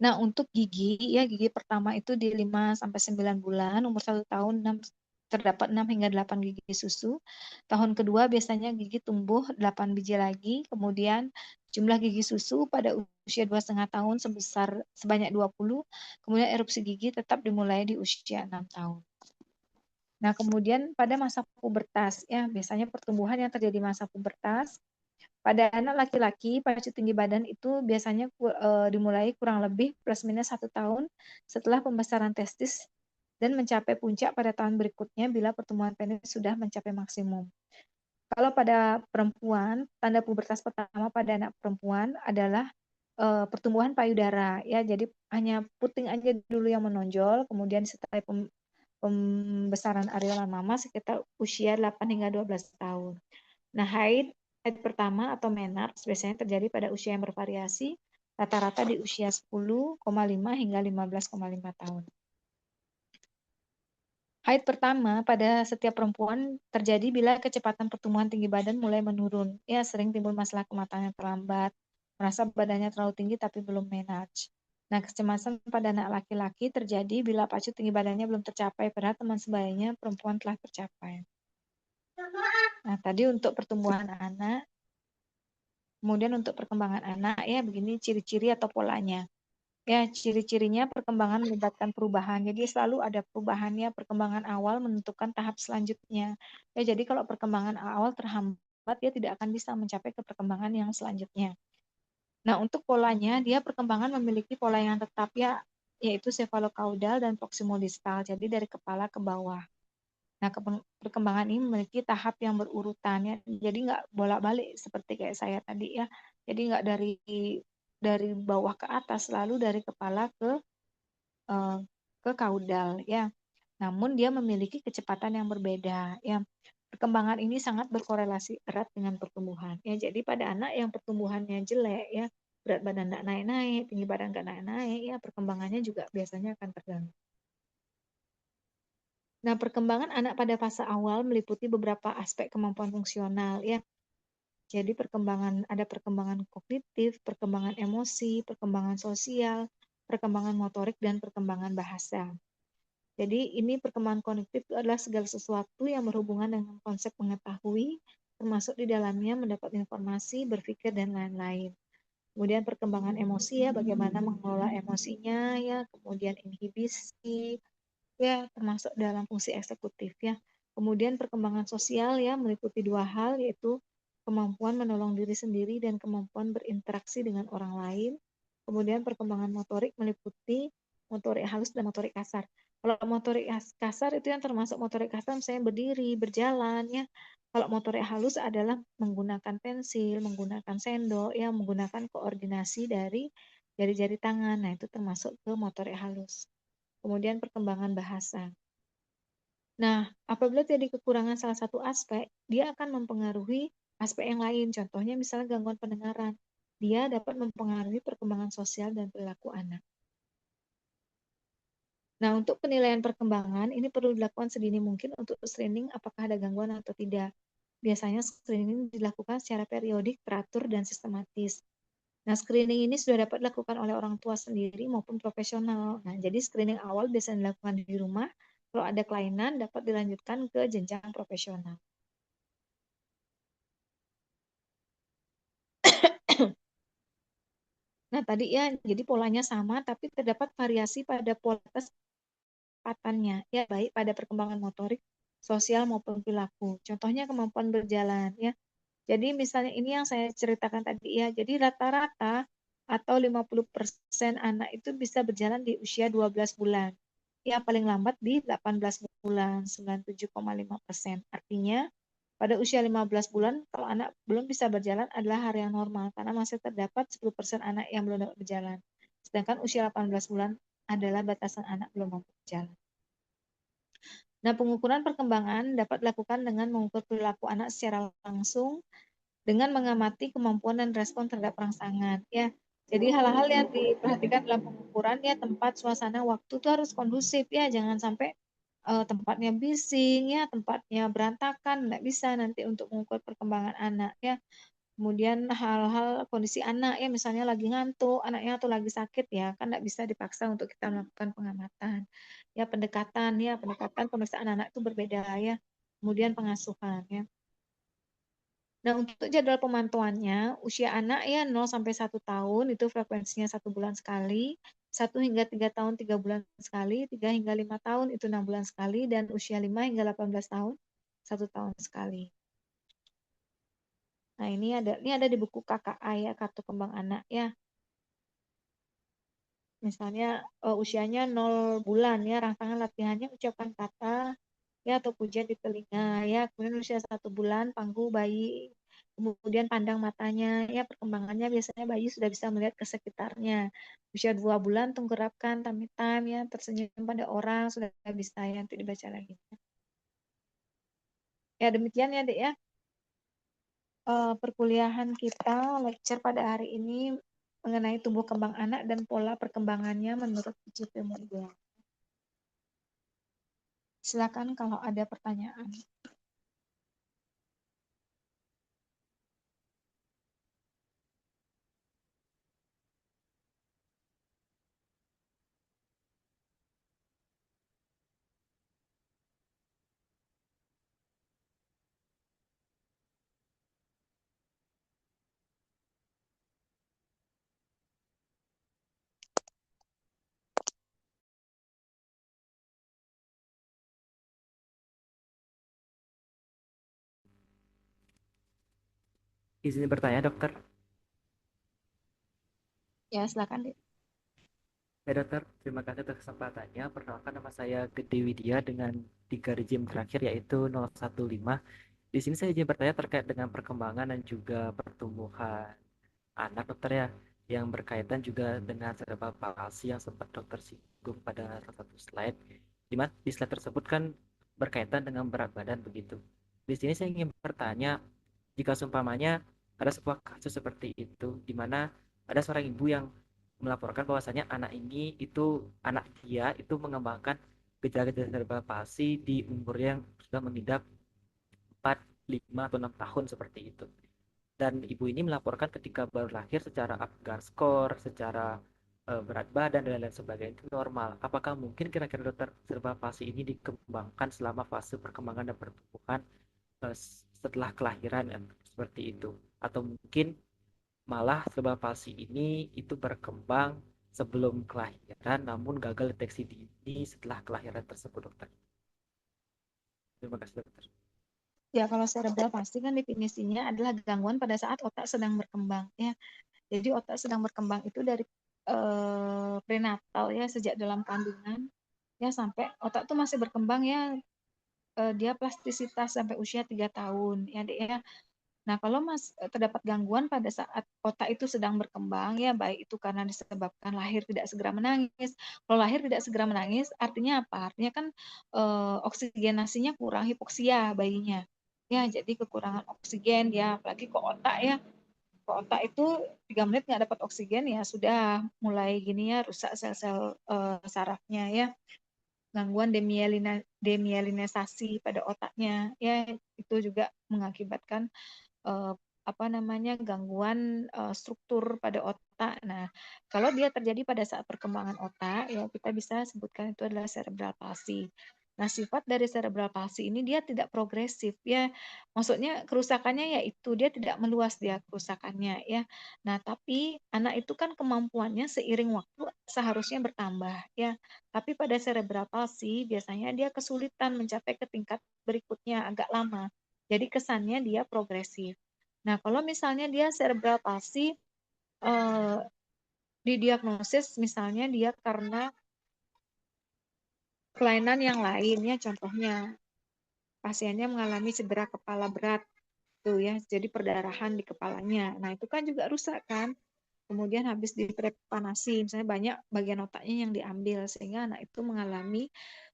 Nah, untuk gigi, ya gigi pertama itu di 5 sampai 9 bulan, umur 1 tahun terdapat 6 hingga 8 gigi susu. Tahun kedua biasanya gigi tumbuh 8 biji lagi, kemudian jumlah gigi susu pada usia 2,5 tahun sebanyak 20, kemudian erupsi gigi tetap dimulai di usia 6 tahun. Nah, kemudian pada masa pubertas, ya biasanya pertumbuhan yang terjadi masa pubertas, pada anak laki-laki, pacu tinggi badan itu biasanya dimulai kurang lebih plus minus 1 tahun setelah pembesaran testis dan mencapai puncak pada tahun berikutnya bila pertumbuhan penis sudah mencapai maksimum. Kalau pada perempuan, tanda pubertas pertama pada anak perempuan adalah pertumbuhan payudara, ya. Jadi hanya puting aja dulu yang menonjol, kemudian setelah pembesaran areola mama sekitar usia 8 hingga 12 tahun. Nah, haid pertama atau menarche biasanya terjadi pada usia yang bervariasi, rata-rata di usia 10,5 hingga 15,5 tahun. Haid pertama pada setiap perempuan terjadi bila kecepatan pertumbuhan tinggi badan mulai menurun. Ya, sering timbul masalah kematangan yang terlambat, merasa badannya terlalu tinggi tapi belum menarche. Nah, kecemasan pada anak laki-laki terjadi bila pacu tinggi badannya belum tercapai, padahal teman sebayanya perempuan telah tercapai. Nah, tadi untuk pertumbuhan anak, kemudian untuk perkembangan anak, ya begini ciri-ciri atau polanya. Ya, ciri-cirinya perkembangan melibatkan perubahan. Jadi selalu ada perubahannya, perkembangan awal menentukan tahap selanjutnya. Ya, jadi kalau perkembangan awal terhambat, dia tidak akan bisa mencapai ke perkembangan yang selanjutnya. Nah, untuk polanya, dia perkembangan memiliki pola yang tetap ya, yaitu cephalocaudal dan proximodistal, jadi dari kepala ke bawah. Nah, perkembangan ini memiliki tahap yang berurutan ya, jadi nggak bolak-balik seperti kayak saya tadi ya. Jadi nggak dari bawah ke atas, lalu dari kepala ke kaudal ya. Namun dia memiliki kecepatan yang berbeda ya. Perkembangan ini sangat berkorelasi erat dengan pertumbuhan. Ya, jadi pada anak yang pertumbuhannya jelek ya, berat badan tidak naik-naik, tinggi badan nggak naik-naik ya, perkembangannya juga biasanya akan terganggu. Nah, perkembangan anak pada fase awal meliputi beberapa aspek kemampuan fungsional ya. Jadi ada perkembangan kognitif, perkembangan emosi, perkembangan sosial, perkembangan motorik dan perkembangan bahasa. Jadi ini perkembangan kognitif adalah segala sesuatu yang berhubungan dengan konsep mengetahui, termasuk di dalamnya mendapat informasi, berpikir, dan lain-lain. Kemudian perkembangan emosi ya, bagaimana mengelola emosinya ya, kemudian inhibisi ya, termasuk dalam fungsi eksekutif ya. Kemudian perkembangan sosial ya, meliputi 2 hal, yaitu kemampuan menolong diri sendiri dan kemampuan berinteraksi dengan orang lain. Kemudian perkembangan motorik meliputi motorik halus dan motorik kasar. Kalau motorik kasar itu yang termasuk motorik kasar misalnya berdiri, berjalan ya. Kalau motorik halus adalah menggunakan pensil, menggunakan sendok ya, menggunakan koordinasi dari jari-jari tangan. Nah, itu termasuk ke motorik halus. kemudian perkembangan bahasa. Nah, apabila terjadi kekurangan salah satu aspek, dia akan mempengaruhi aspek yang lain. Contohnya misalnya gangguan pendengaran. Dia dapat mempengaruhi perkembangan sosial dan perilaku anak. Nah, untuk penilaian perkembangan, ini perlu dilakukan sedini mungkin untuk screening apakah ada gangguan atau tidak. Biasanya screening dilakukan secara periodik, teratur, dan sistematis. Nah, screening ini sudah dapat dilakukan oleh orang tua sendiri maupun profesional. Nah, jadi screening awal biasanya dilakukan di rumah. Kalau ada kelainan, dapat dilanjutkan ke jenjang profesional. Nah, tadi ya, jadi polanya sama, tapi terdapat variasi pada pola kesehatannya, ya, baik pada perkembangan motorik, sosial, maupun perilaku. Contohnya kemampuan berjalan, ya. Jadi misalnya ini yang saya ceritakan tadi ya, jadi rata-rata atau 50% anak itu bisa berjalan di usia 12 bulan. Ya, paling lambat di 18 bulan, 97,5%. Artinya, pada usia 15 bulan, kalau anak belum bisa berjalan adalah hari yang normal, karena masih terdapat 10% anak yang belum dapat berjalan. Sedangkan usia 18 bulan adalah batasan anak belum mampu berjalan. Nah, pengukuran perkembangan dapat dilakukan dengan mengukur perilaku anak secara langsung, dengan mengamati kemampuan dan respon terhadap rangsangan. Ya, jadi hal-hal yang diperhatikan dalam pengukuran ya, tempat, suasana, waktu itu harus kondusif ya, jangan sampai tempatnya bising ya, tempatnya berantakan, nggak bisa nanti untuk mengukur perkembangan anak ya. Kemudian hal-hal kondisi anak ya, misalnya lagi ngantuk anaknya atau lagi sakit ya, kan nggak bisa dipaksa untuk kita melakukan pengamatan. Ya, pendekatan pemeriksaan anak itu berbeda ya. Kemudian pengasuhan ya. Nah, untuk jadwal pemantauannya, usia anak ya 0 sampai 1 tahun itu frekuensinya 1 bulan sekali, 1 hingga 3 tahun 3 bulan sekali, 3 hingga 5 tahun itu 6 bulan sekali, dan usia 5 hingga 18 tahun 1 tahun sekali. Nah, ini ada di buku KKA ya, Kartu Kembang Anak ya. Misalnya usianya 0 bulan ya, rangsangan latihannya ucapkan kata ya atau pujian di telinga ya. Kemudian usia 1 bulan pangku bayi, kemudian pandang matanya ya, perkembangannya biasanya bayi sudah bisa melihat ke sekitarnya. Usia 2 bulan tenggorapkan tummy time ya, tersenyum pada orang sudah bisa ya, nanti dibaca lagi. Ya, demikian ya Dek ya, perkuliahan kita lecture pada hari ini mengenai tumbuh kembang anak dan pola perkembangannya menurut ICP Model. Silakan kalau ada pertanyaan. Izin bertanya, dokter. Ya, silakan Dek. Ya, dokter. Terima kasih atas kesempatannya. Perkenalkan, nama saya Gede Widya dengan 3 digit terakhir yaitu 015. Di sini saya izin bertanya terkait dengan perkembangan dan juga pertumbuhan anak, dokter ya, yang berkaitan juga dengan cerebral palsy yang sempat dokter singgung pada salah satu slide. Di mana di slide tersebut kan berkaitan dengan berat badan begitu. Di sini saya ingin bertanya, jika seumpamanya ada sebuah kasus seperti itu, di mana ada seorang ibu yang melaporkan bahwasanya anak dia itu mengembangkan gejala-gejala cerebral palsy di umur yang sudah mengidap 4, 5, atau 6 tahun seperti itu. Dan ibu ini melaporkan ketika baru lahir secara Apgar score, secara berat badan dan lain sebagainya itu normal. Apakah mungkin kira-kira dokter cerebral palsy ini dikembangkan selama fase perkembangan dan pertumbuhan setelah kelahiran ya, seperti itu? Atau mungkin malah cerebral palsy ini itu berkembang sebelum kelahiran namun gagal deteksi dini setelah kelahiran tersebut, dokter? Terima kasih, dokter. Ya, kalau cerebral palsy kan definisinya adalah gangguan pada saat otak sedang berkembang ya. Jadi otak sedang berkembang itu dari prenatal ya, sejak dalam kandungan ya sampai otak tuh masih berkembang ya, dia plastisitas sampai usia 3 tahun ya Dek ya. Nah, kalau terdapat gangguan pada saat otak itu sedang berkembang, ya baik itu karena disebabkan lahir tidak segera menangis. Kalau lahir tidak segera menangis, artinya apa? Artinya kan oksigenasinya kurang, hipoksia bayinya. Ya, jadi kekurangan oksigen ya, apalagi ke otak ya. Ke otak itu 3 menit nggak dapat oksigen ya sudah mulai gini ya, rusak sel-sel sarafnya ya, gangguan demyelinisasi pada otaknya ya, itu juga mengakibatkan eh, apa namanya gangguan struktur pada otak. Nah, kalau dia terjadi pada saat perkembangan otak, ya kita bisa sebutkan itu adalah cerebral palsy. Nah, sifat dari cerebral palsy ini dia tidak progresif ya. Maksudnya kerusakannya yaitu dia tidak meluas dia kerusakannya ya. Nah, tapi anak itu kan kemampuannya seiring waktu seharusnya bertambah ya. Tapi pada cerebral palsy biasanya dia kesulitan mencapai ke tingkat berikutnya agak lama. Jadi kesannya dia progresif. Nah, kalau misalnya dia cerebral palsy eh, didiagnosis misalnya dia karena kelainan yang lainnya, contohnya pasiennya mengalami cedera kepala berat tuh ya, jadi perdarahan di kepalanya. Nah, itu kan juga rusak kan. Kemudian habis ditrepanasi, misalnya banyak bagian otaknya yang diambil sehingga anak itu mengalami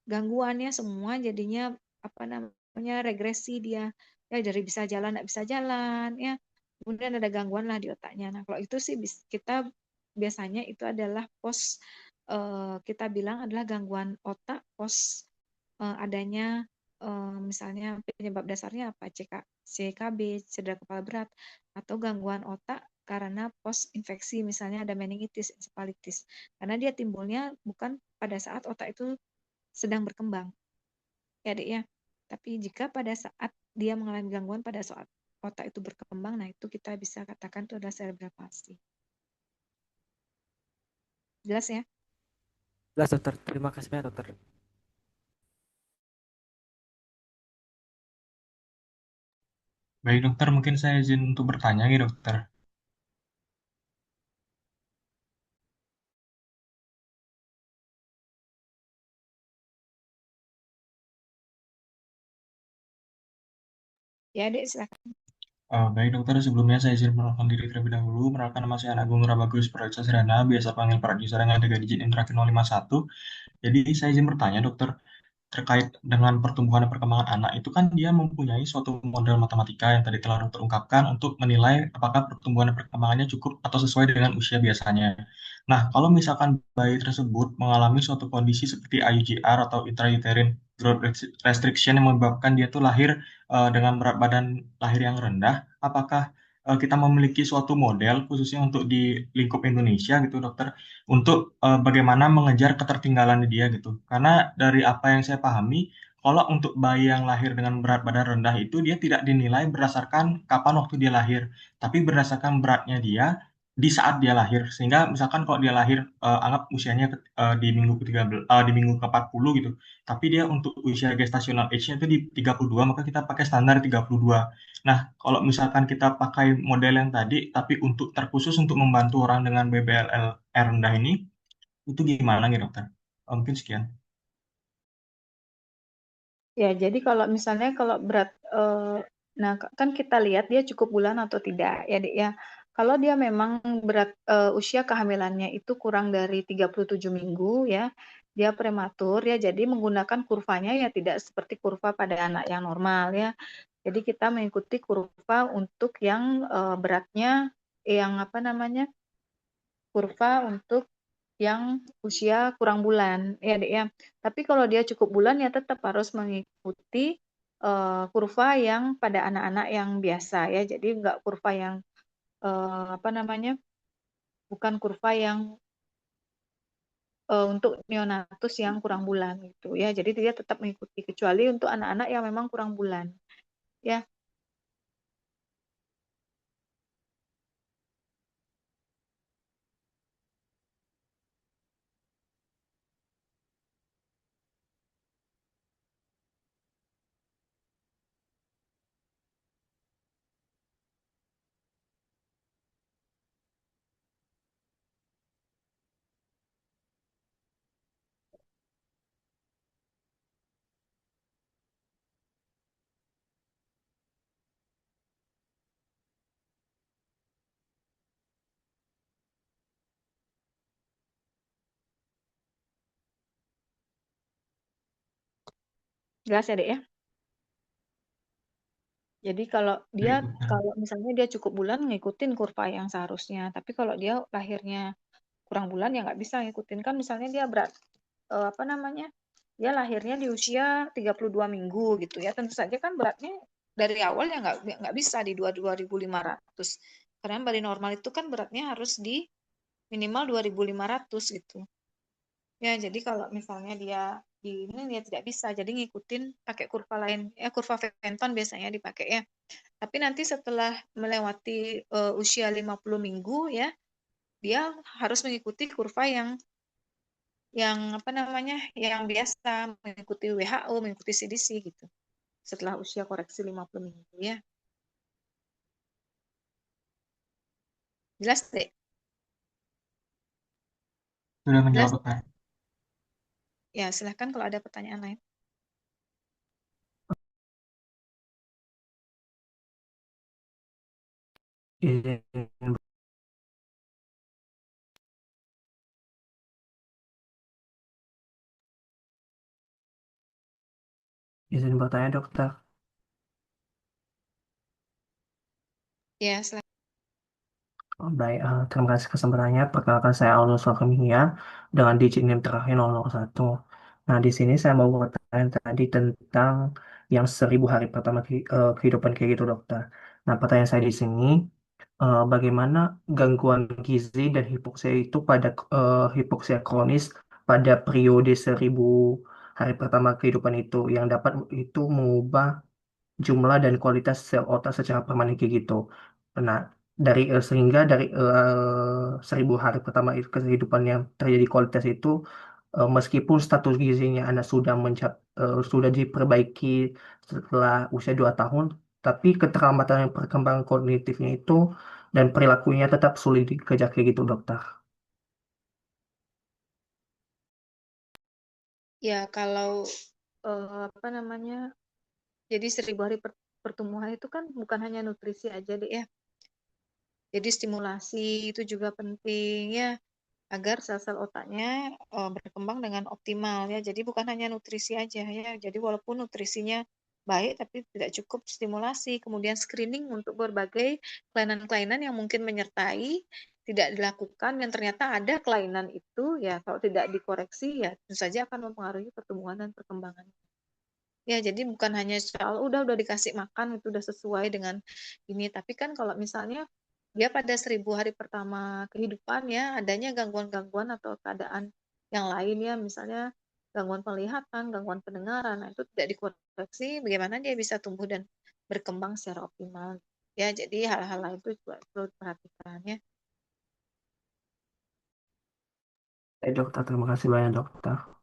gangguannya semua jadinya apa namanya regresi dia ya, dari bisa jalan tidak bisa jalan ya, kemudian ada gangguan lah di otaknya. Nah, kalau itu sih kita biasanya itu adalah kita bilang adalah gangguan otak adanya misalnya penyebab dasarnya apa, CKB, cedera kepala berat, atau gangguan otak karena post infeksi, misalnya ada meningitis, encephalitis. Karena dia timbulnya bukan pada saat otak itu sedang berkembang, ya Dek ya. Tapi jika pada saat dia mengalami gangguan pada saat otak itu berkembang, nah itu kita bisa katakan itu adalah cerebral palsy. Jelas ya? Jelas dokter, terima kasih banyak dokter. Baik dokter, mungkin saya izin untuk bertanya nih dokter. Ya Dek, silakan. Baik dokter, sebelumnya saya izin mengenalkan diri terlebih dahulu. Mengenalkan nama saya Agung Rabagus Prayosa Sirana, biasa panggil Pak Jusara yang ada digit Intrakin 051. Jadi saya izin bertanya dokter, terkait dengan pertumbuhan dan perkembangan anak itu kan dia mempunyai suatu model matematika yang tadi telah dokter ungkapkan untuk menilai apakah pertumbuhan dan perkembangannya cukup atau sesuai dengan usia biasanya. Nah, kalau misalkan bayi tersebut mengalami suatu kondisi seperti IUGR atau intrauterine growth restriction yang menyebabkan dia tuh lahir dengan berat badan lahir yang rendah, apakah kita memiliki suatu model khususnya untuk di lingkup Indonesia gitu dokter untuk bagaimana mengejar ketertinggalan dia gitu. Karena dari apa yang saya pahami, kalau untuk bayi yang lahir dengan berat badan rendah itu dia tidak dinilai berdasarkan kapan waktu dia lahir, tapi berdasarkan beratnya dia di saat dia lahir. Sehingga misalkan kalau dia lahir anggap usianya di minggu ke-13 di minggu ke-40 gitu, tapi dia untuk usia gestational age-nya itu di 32, maka kita pakai standar 32. Nah, kalau misalkan kita pakai model yang tadi, tapi untuk terkhusus untuk membantu orang dengan BBLL rendah ini, itu gimana nih dokter? Mungkin sekian. Ya, jadi kalau misalnya kalau berat, nah kan kita lihat dia cukup bulan atau tidak ya Dek ya. Kalau dia memang berat usia kehamilannya itu kurang dari 37 minggu ya, dia prematur ya, jadi menggunakan kurvanya ya tidak seperti kurva pada anak yang normal ya. Jadi kita mengikuti kurva untuk yang beratnya yang apa namanya, kurva untuk yang usia kurang bulan ya Dek ya. Tapi kalau dia cukup bulan ya tetap harus mengikuti kurva yang pada anak-anak yang biasa ya. Jadi enggak kurva yang apa namanya? Bukan kurva yang untuk neonatus yang kurang bulan gitu ya. Jadi dia tetap mengikuti kecuali untuk anak-anak yang memang kurang bulan ya. Jelas ya, Dek ya? Jadi kalau dia Baik, dokter. kalau misalnya dia cukup bulan ngikutin kurva yang seharusnya, tapi kalau dia lahirnya kurang bulan ya nggak bisa ngikutin kan misalnya dia berat apa namanya? Dia lahirnya di usia 32 minggu gitu ya. Tentu saja kan beratnya dari awal ya nggak bisa di 2.500. Karena bayi normal itu kan beratnya harus di minimal 2.500 gitu. Ya, jadi kalau misalnya dia di ini dia tidak bisa, jadi ngikutin pakai kurva lain, ya kurva Fenton biasanya dipakai ya. Tapi nanti setelah melewati usia 50 minggu ya, dia harus mengikuti kurva yang apa namanya, yang biasa mengikuti WHO, mengikuti CDC gitu. Setelah usia koreksi 50 minggu ya. Jelas, Dek? Sudah menjawab, Jelas? dokter. Ya, silahkan kalau ada pertanyaan lain. Izin, izin bertanya dokter. Ya, silahkan. Baik, terima kasih kesempatannya. Perkenalkan saya Aldo Sulkemia dengan digit NIM terakhir 001. Nah, di sini saya mau bertanya tadi tentang yang 1.000 hari pertama kehidupan kayak gitu dokter. Nah, pertanyaan saya di sini, bagaimana gangguan gizi dan hipoksia itu pada hipoksia kronis pada periode 1.000 hari pertama kehidupan itu yang dapat itu mengubah jumlah dan kualitas sel otak secara permanen kayak gitu. Nah, sehingga dari 1.000 hari pertama itu kehidupan yang terjadi kualitas itu, meskipun status gizinya anak sudah diperbaiki setelah usia 2 tahun, tapi keterlambatan yang perkembangan kognitifnya itu dan perilakunya tetap sulit dikejar kayak gitu, dokter. Ya, kalau apa namanya? Jadi 1.000 hari pertumbuhan itu kan bukan hanya nutrisi aja deh ya. Jadi stimulasi itu juga penting ya agar sel-sel otaknya berkembang dengan optimal ya. Jadi bukan hanya nutrisi aja ya. Jadi walaupun nutrisinya baik tapi tidak cukup stimulasi. Kemudian screening untuk berbagai kelainan-kelainan yang mungkin menyertai tidak dilakukan yang ternyata ada kelainan itu ya kalau tidak dikoreksi ya tentu saja akan mempengaruhi pertumbuhan dan perkembangan. Ya, jadi bukan hanya soal udah dikasih makan itu udah sesuai dengan ini, tapi kan kalau misalnya dia pada 1.000 hari pertama kehidupan ya adanya gangguan-gangguan atau keadaan yang lain ya, misalnya gangguan penglihatan, gangguan pendengaran, nah itu tidak dikoreksi, bagaimana dia bisa tumbuh dan berkembang secara optimal. Ya, jadi hal-hal lain itu juga perlu diperhatikan ya. Dokter, terima kasih banyak dokter.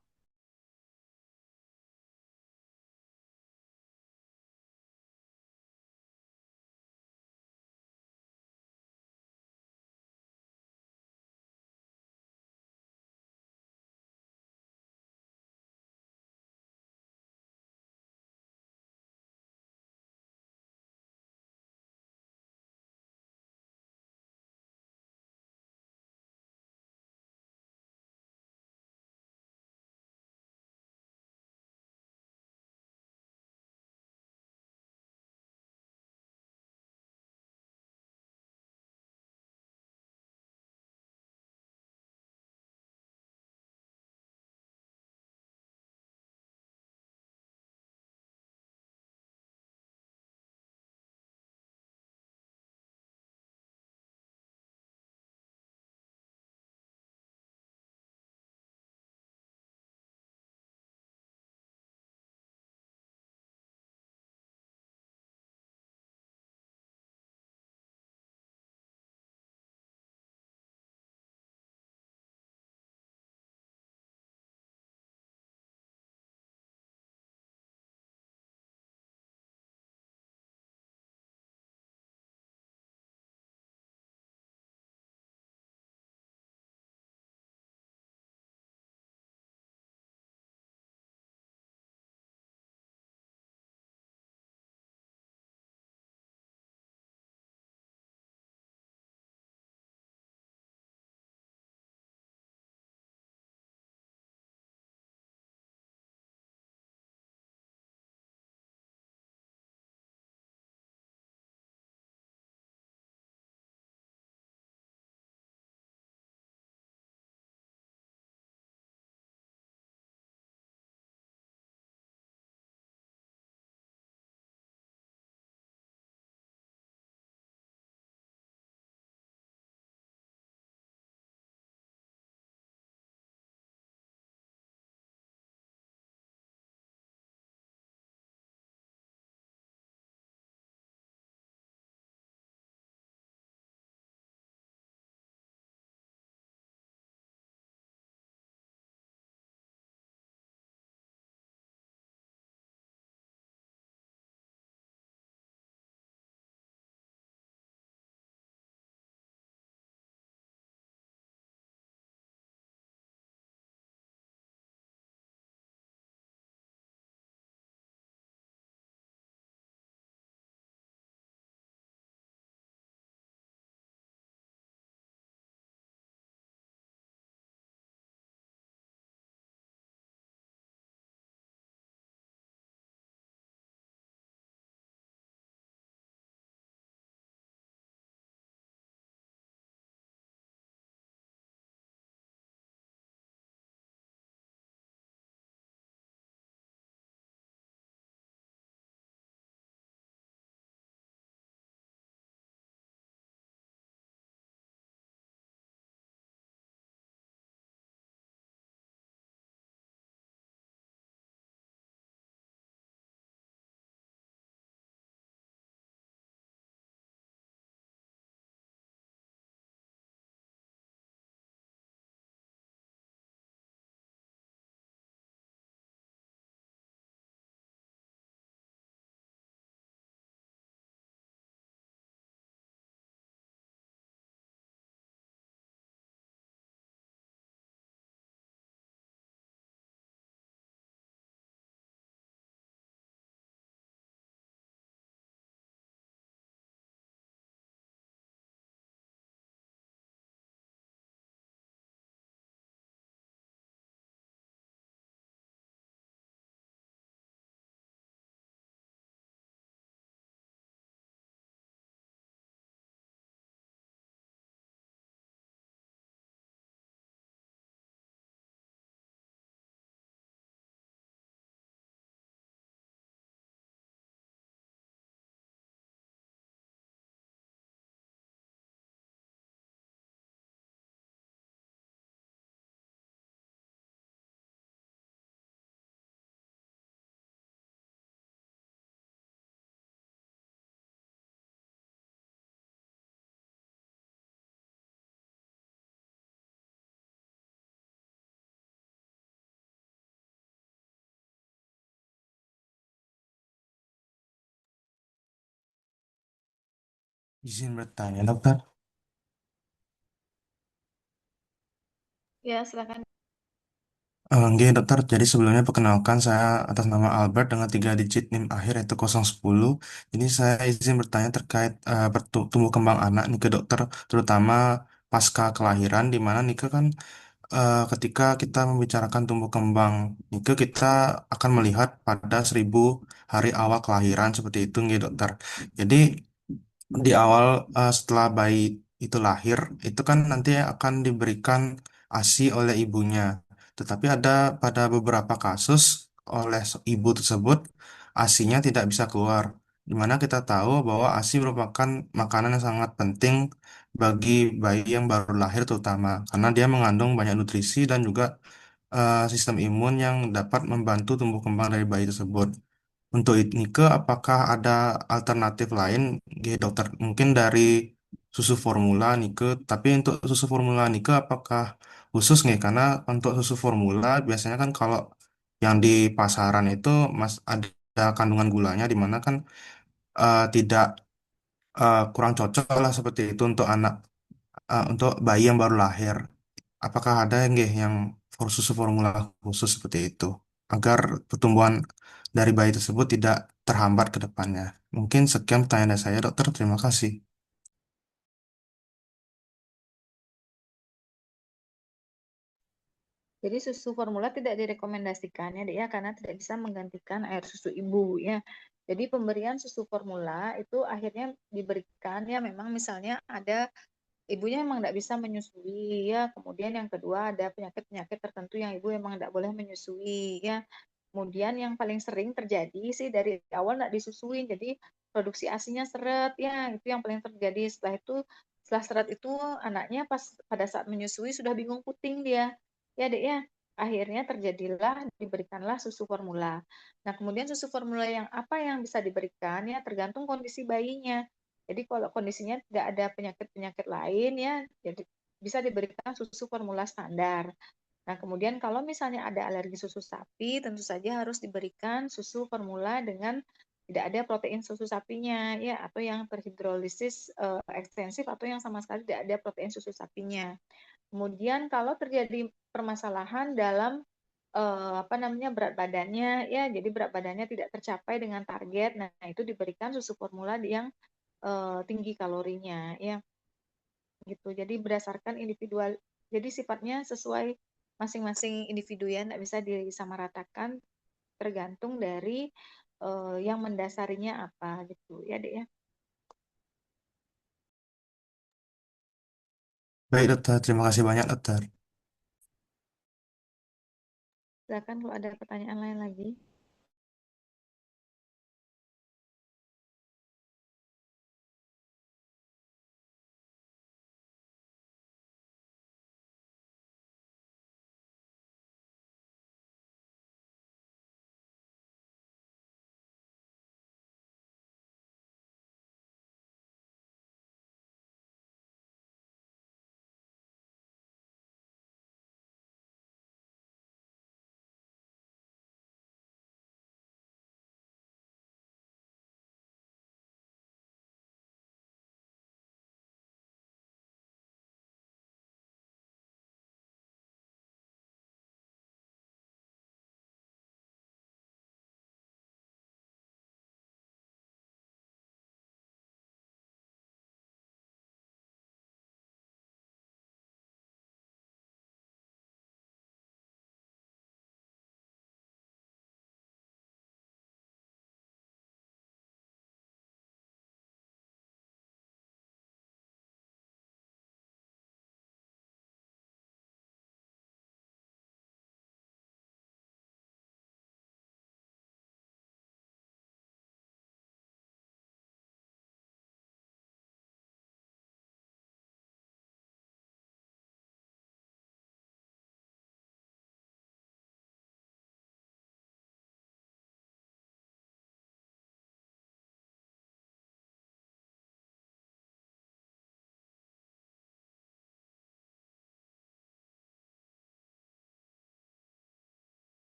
Izin bertanya, dokter. Ya, silakan. Nggih, dokter. Jadi sebelumnya perkenalkan saya atas nama Albert dengan 3 digit NIM akhir yaitu 010. Jadi saya izin bertanya terkait tumbuh kembang anak nih ke dokter, terutama pasca kelahiran, di mana nih kan ketika kita membicarakan tumbuh kembang Nike, kita akan melihat pada 1.000 hari awal kelahiran seperti itu, nggih dokter. Jadi di awal setelah bayi itu lahir, itu kan nanti akan diberikan ASI oleh ibunya. Tetapi ada pada beberapa kasus oleh ibu tersebut ASINya tidak bisa keluar. Di mana kita tahu bahwa ASI merupakan makanan yang sangat penting bagi bayi yang baru lahir terutama karena dia mengandung banyak nutrisi dan juga sistem imun yang dapat membantu tumbuh kembang dari bayi tersebut. Untuk Nike, apakah ada alternatif lain, dokter? Mungkin dari susu formula Nike, tapi untuk susu formula Nike apakah khusus nih? Karena untuk susu formula biasanya kan kalau yang di pasaran itu mas ada kandungan gulanya di mana kan tidak kurang cocok lah seperti itu untuk untuk bayi yang baru lahir. Apakah ada yang susu formula khusus seperti itu agar pertumbuhan dari bayi tersebut tidak terhambat ke depannya? Mungkin sekian pertanyaan dari saya, dokter. Terima kasih. Jadi susu formula tidak direkomendasikan ya, Dek, ya, karena tidak bisa menggantikan air susu ibu ya. Jadi pemberian susu formula itu akhirnya diberikan ya memang misalnya ada ibunya memang tidak bisa menyusui ya. Kemudian yang kedua ada penyakit-penyakit tertentu yang ibu memang tidak boleh menyusui ya. Kemudian yang paling sering terjadi sih dari awal tidak disusuin, jadi produksi ASINya seret ya, itu yang paling terjadi. Setelah seret itu anaknya pas pada saat menyusui sudah bingung puting dia. Ya, Dek ya. Akhirnya terjadilah diberikanlah susu formula. Nah, kemudian susu formula yang apa yang bisa diberikan ya tergantung kondisi bayinya. Jadi kalau kondisinya tidak ada penyakit-penyakit lain ya, jadi bisa diberikan susu formula standar. Nah, kemudian kalau misalnya ada alergi susu sapi, tentu saja harus diberikan susu formula dengan tidak ada protein susu sapinya ya, atau yang terhidrolisis ekstensif, atau yang sama sekali tidak ada protein susu sapinya. Kemudian kalau terjadi permasalahan dalam apa namanya berat badannya ya, jadi berat badannya tidak tercapai dengan target, nah itu diberikan susu formula yang tinggi kalorinya ya, gitu. Jadi berdasarkan individual, jadi sifatnya sesuai masing-masing individu ya, tidak bisa disamaratakan, tergantung dari yang mendasarinya apa gitu ya, Dek ya. Baik, dokter. Terima kasih banyak, dokter. Silakan kalau ada pertanyaan lain lagi.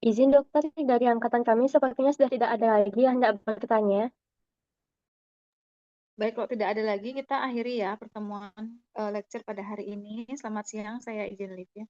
Izin dokter, dari angkatan kami sepertinya sudah tidak ada lagi yang hendak bertanya. Baik, kalau tidak ada lagi, kita akhiri ya pertemuan lecture pada hari ini. Selamat siang, saya izin live ya.